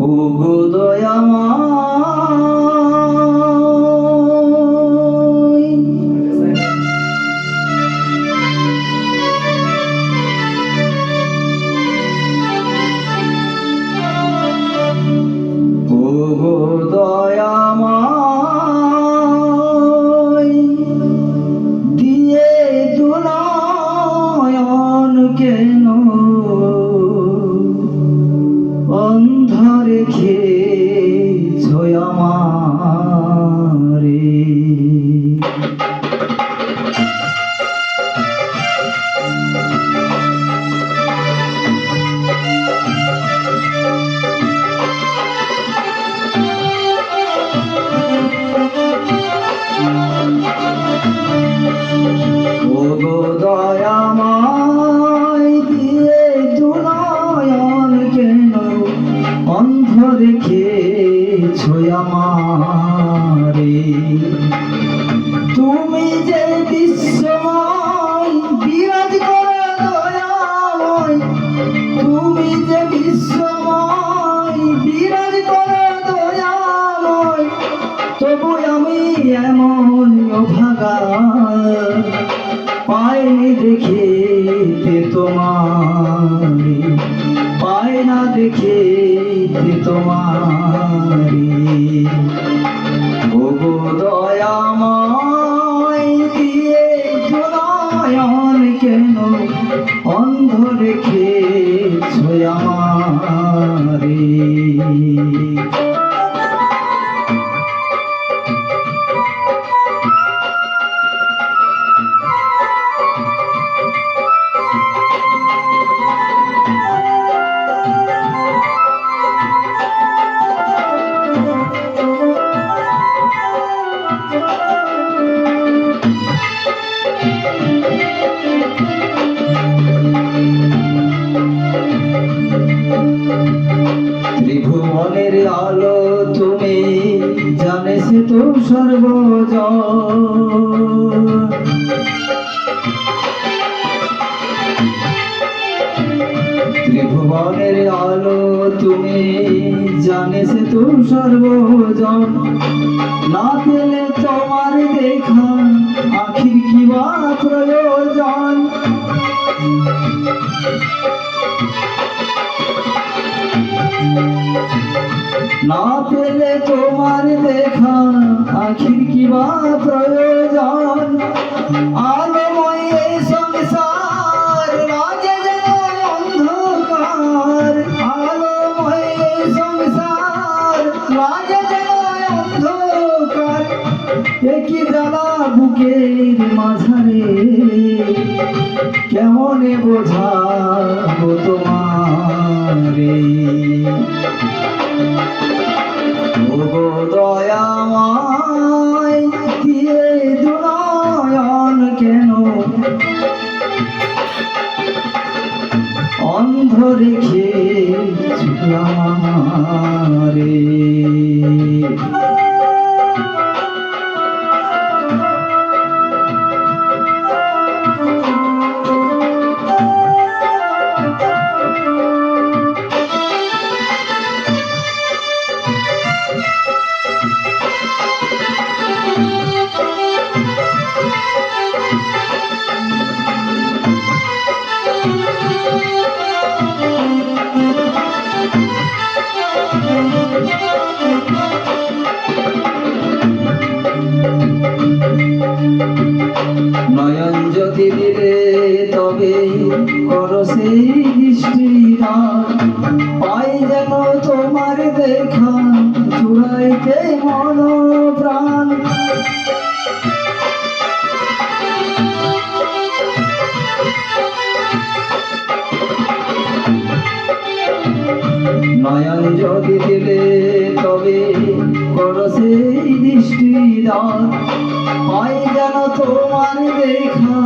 ওগো দয়াময় ওগো দয়াময় দিয়ে দুনয়ন কেন অন্ধ রেখেছ আমারে ওগো দয়াময় দিয়ে দুনয়ন কেন অন্ধ রেখেছ আমারে তুমি যে বিশ্বময় বিরাজ করো দয়াময় তুমি যে বিশ্বময় বিরাজ করো দয়াময় তবু আমি এমন অভাগা পাইনি দেখিতে তোমারে পাই না দেখিতে তোমারে ওগো দয়াময় দিয়ে দুনয়ন কেন অন্ধ রেখেছ আমারে ত্রিভুবনের আলো তুমি জানে সে তো সর্বজন ত্রিভুবনের আলো তুমি জানে সে তো সর্বজন না পেলে তোমার দেখা আখির কি বা প্রয়োজন না পেলে তোমার দেখা আখির কি বা প্রয়োজন আলোময় এই সংসার রাজে যেন অন্ধকার আলোময় এই সংসার রাজে যেন অন্ধকার একই জ্বালা বুকের মাঝারে কেমনে বোঝাবো তোমারে ওগো দয়াময় দিয়ে দুনয়ন কেন অন্ধ রেখেছ আমারে নয়ন যদি দিলে তবে করো সেই দৃষ্টিটা পাই যেন তোমার দেখা চূড়াইতে মন প্রাণ নয়ন যদি দিলে তবে করো সেই দৃষ্টিদান পাই যেন তোমার দেখা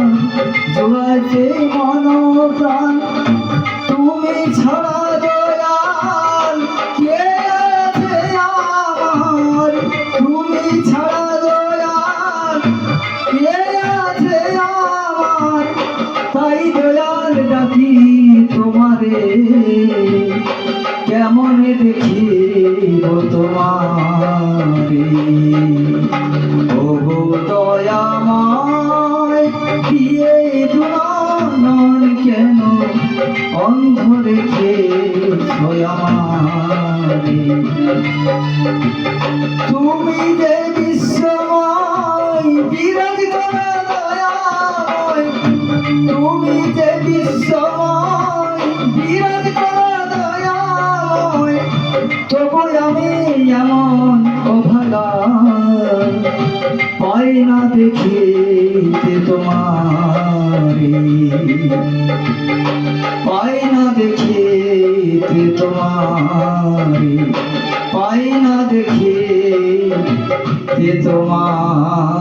জোড়াতে মন প্রাণ তুমি ছাড়া দয়াল কে আছে আমার তুমি ছাড়া দয়াল কে আছে আমার তাই দয়াল ডাকি তোমারে কেমন দেখি তোমারে। ও গো দয়াময়, দিয়ে দুলানন কেন অন্ধ রেখে আমারে। তুমি যে বিশ্বময় বিরাজ করা দয়াময়, তুমি যে বিশ্বময় বিরাজ করা দয়াময়, তবু আমি এমন অভাগা পাই না দেখিতে তোমারে, পাই না দেখিতে তোমারে, পাই না দেখিতে তোমার।